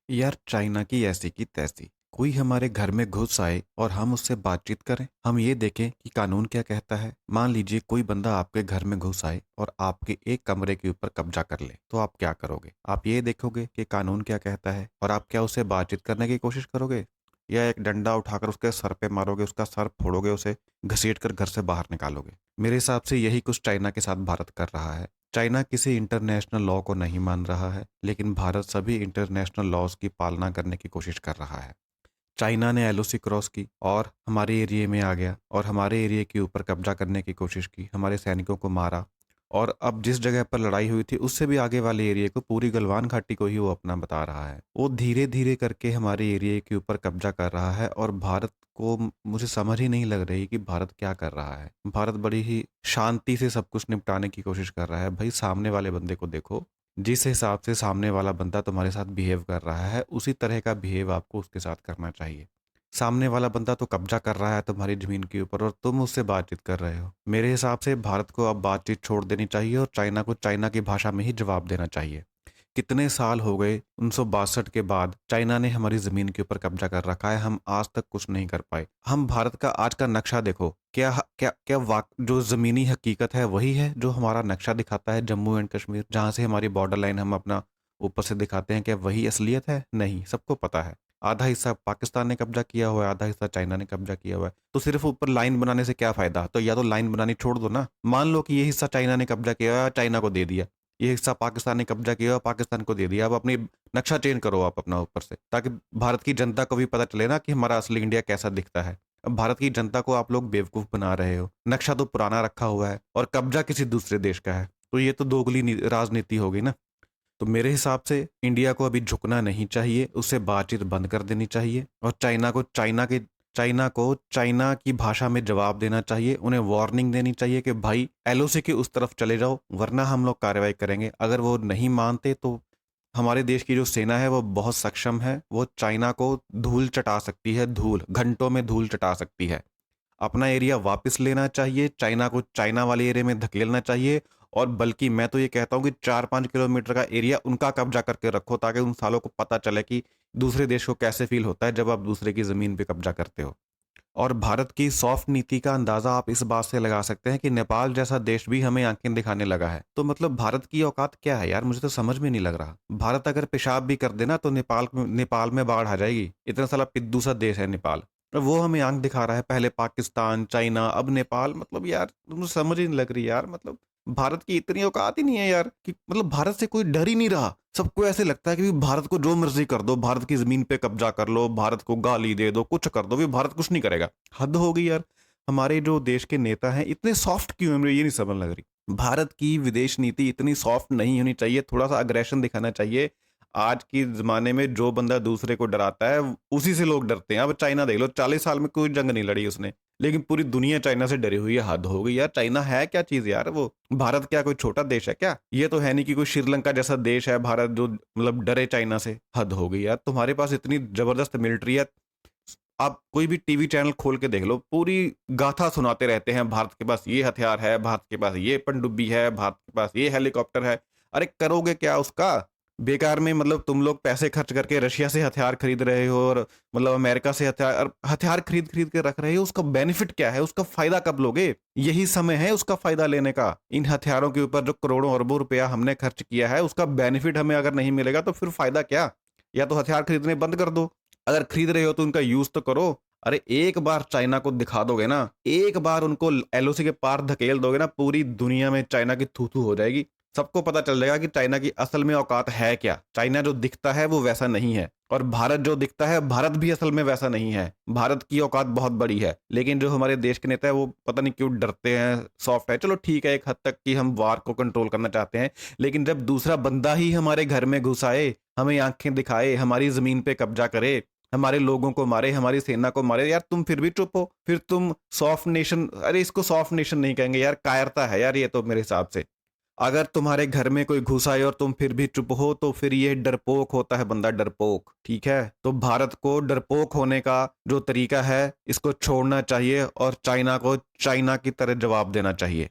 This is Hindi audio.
यार चाइना की ऐसी की तैसी कोई हमारे घर में घुस आए और हम उससे बातचीत करें। हम ये देखें कि कानून क्या कहता है। मान लीजिए कोई बंदा आपके घर में घुस आए और आपके एक कमरे के ऊपर कब्जा कर ले, तो आप क्या करोगे? आप ये देखोगे कि कानून क्या कहता है और आप क्या उससे बातचीत करने की कोशिश करोगे, या एक डंडा उठाकर उसके सर पे मारोगे, उसका सर फोड़ोगे, उसे घसीट कर घर से बाहर निकालोगे? मेरे हिसाब से यही कुछ चाइना के साथ भारत कर रहा है। चाइना किसी इंटरनेशनल लॉ को नहीं मान रहा है, लेकिन भारत सभी इंटरनेशनल लॉज की पालना करने की कोशिश कर रहा है। चाइना ने एलओसी क्रॉस की और हमारे एरिया में आ गया और हमारे एरिया के ऊपर कब्जा करने की कोशिश की, हमारे सैनिकों को मारा। और अब जिस जगह पर लड़ाई हुई थी उससे भी आगे वाले एरिया को, पूरी गलवान घाटी को ही वो अपना बता रहा है। वो धीरे धीरे करके हमारे एरिया के ऊपर कब्जा कर रहा है और भारत को मुझे समझ ही नहीं लग रही कि भारत क्या कर रहा है। भारत बड़ी ही शांति से सब कुछ निपटाने की कोशिश कर रहा है। भाई सामने वाले बंदे को देखो, जिस हिसाब से सामने वाला बंदा तुम्हारे साथ बिहेव कर रहा है उसी तरह का बिहेव आपको उसके साथ करना चाहिए। सामने वाला बंदा तो कब्जा कर रहा है तुम्हारी जमीन के ऊपर और तुम उससे बातचीत कर रहे हो। मेरे हिसाब से भारत को अब बातचीत छोड़ देनी चाहिए और चाइना को चाइना की भाषा में ही जवाब देना चाहिए। कितने साल हो गए, 1962 के बाद चाइना ने हमारी जमीन के ऊपर कब्जा कर रखा है, हम आज तक कुछ नहीं कर पाए। हम भारत का आज का नक्शा देखो, क्या क्या क्या जो जमीनी हकीकत है वही है जो हमारा नक्शा दिखाता है जम्मू एंड कश्मीर, जहां से हमारी बॉर्डर लाइन हम अपना ऊपर से दिखाते हैं, क्या वही असलियत है? नहीं, सबको पता है। आधा हिस्सा पाकिस्तान ने कब्जा किया हुआ है, आधा हिस्सा चाइना ने कब्जा किया हुआ है। तो सिर्फ ऊपर लाइन बनाने से क्या फायदा? तो या तो लाइन बनानी छोड़ दो ना। मान लो कि ये हिस्सा चाइना ने कब्जा किया हुआ है, चाइना को दे दिया। ये हिस्सा पाकिस्तान ने कब्जा किया हुआ, पाकिस्तान को दे दिया। अब अपनी नक्शा चेंज करो आप अपना ऊपर से, ताकि भारत की जनता को भी पता चले ना कि हमारा असली इंडिया कैसा दिखता है। अब भारत की जनता को आप लोग बेवकूफ बना रहे हो। नक्शा तो पुराना रखा हुआ है और कब्जा किसी दूसरे देश का है, तो ये तो दोगली राजनीति होगी ना। तो मेरे हिसाब से इंडिया को अभी झुकना नहीं चाहिए, उससे बातचीत बंद कर देनी चाहिए और चाइना को चाइना की भाषा में जवाब देना चाहिए। उन्हें वार्निंग देनी चाहिए कि भाई एलओसी के उस तरफ चले जाओ, वरना हम लोग कार्रवाई करेंगे। अगर वो नहीं मानते तो हमारे देश की जो सेना है वो बहुत सक्षम है, वो चाइना को धूल चटा सकती है, धूल घंटों में धूल चटा सकती है। अपना एरिया वापस लेना चाहिए, चाइना को चाइना वाले एरिया में धकेलना चाहिए। और बल्कि मैं तो ये कहता हूँ कि 4-5 किलोमीटर का एरिया उनका कब्जा करके रखो, ताकि उन सालों को पता चले कि दूसरे देश को कैसे फील होता है जब आप दूसरे की जमीन पे कब्जा करते हो। और भारत की सॉफ्ट नीति का अंदाजा आप इस बात से लगा सकते हैं कि नेपाल जैसा देश भी हमें आंखें दिखाने लगा है। तो मतलब भारत की औकात क्या है यार, मुझे तो समझ में नहीं लग रहा। भारत अगर पेशाब भी कर देना तो नेपाल में बाढ़ आ जाएगी। इतना साला पिद्दू सा देश है नेपाल, और वो हमें आंख दिखा रहा है। पहले पाकिस्तान, चाइना, अब नेपाल। मतलब यार मुझे समझ ही नहीं लग रही यार। मतलब भारत की इतनी औकात ही नहीं है यार कि मतलब भारत से कोई डर ही नहीं रहा। सबको ऐसे लगता है कि भारत को जो मर्जी कर दो, भारत की जमीन पे कब्जा कर लो, भारत को गाली दे दो, कुछ कर दो, भी भारत कुछ नहीं करेगा। हद हो गई यार। हमारे जो देश के नेता हैं इतने सॉफ्ट क्यों हैं, मुझे ये नहीं समझ लग रही। भारत की विदेश नीति इतनी सॉफ्ट नहीं होनी चाहिए, थोड़ा सा अग्रेशन दिखाना चाहिए। आज के जमाने में जो बंदा दूसरे को डराता है उसी से लोग डरते हैं। अब चाइना देख लो, 40 साल में कोई जंग नहीं लड़ी उसने, लेकिन पूरी दुनिया चाइना से डरी हुई है। हद हो गई यार। चाइना है क्या चीज यार? वो भारत क्या कोई छोटा देश है क्या? ये तो है नहीं कि कोई श्रीलंका जैसा देश है भारत जो मतलब डरे चाइना से। हद हो गई यार। तुम्हारे पास इतनी जबरदस्त मिलिट्री है, आप कोई भी टीवी चैनल खोल के देख लो, पूरी गाथा सुनाते रहते हैं। भारत के पास ये हथियार है, भारत के पास ये पनडुब्बी है, भारत के पास ये हेलीकॉप्टर है। अरे करोगे क्या उसका? बेकार में मतलब तुम लोग पैसे खर्च करके रशिया से हथियार खरीद रहे हो और मतलब अमेरिका से हथियार हथियार खरीद खरीद के रख रहे हो। उसका बेनिफिट क्या है? उसका फायदा कब लोगे? यही समय है उसका फायदा लेने का। इन हथियारों के ऊपर जो करोड़ों अरबों रुपया हमने खर्च किया है, उसका बेनिफिट हमें अगर नहीं मिलेगा तो फिर फायदा क्या? या तो हथियार खरीदने बंद कर दो, अगर खरीद रहे हो तो उनका यूज तो करो। अरे एक बार चाइना को दिखा दोगे ना, एक बार उनको एलओसी के पार धकेल दोगे ना, पूरी दुनिया में चाइना की थू थू हो जाएगी। सबको पता चल जाएगा कि चाइना की असल में औकात है क्या। चाइना जो दिखता है वो वैसा नहीं है, और भारत जो दिखता है, भारत भी असल में वैसा नहीं है। भारत की औकात बहुत बड़ी है, लेकिन जो हमारे देश के नेता है वो पता नहीं क्यों डरते हैं, सॉफ्ट है। चलो ठीक है एक हद तक कि हम वार को कंट्रोल करना चाहते हैं, लेकिन जब दूसरा बंदा ही हमारे घर में घुस आए, हमें आंखें दिखाए, हमारी जमीन पे कब्जा करे, हमारे लोगों को मारे, हमारी सेना को मारे, यार तुम फिर भी चुप हो? फिर तुम सॉफ्ट नेशन? अरे इसको सॉफ्ट नेशन नहीं कहेंगे यार, कायरता है यार ये तो मेरे हिसाब से। अगर तुम्हारे घर में कोई घुस आए और तुम फिर भी चुप हो तो फिर ये डरपोक होता है बंदा, डरपोक। ठीक है, तो भारत को डरपोक होने का जो तरीका है इसको छोड़ना चाहिए और चाइना को चाइना की तरह जवाब देना चाहिए।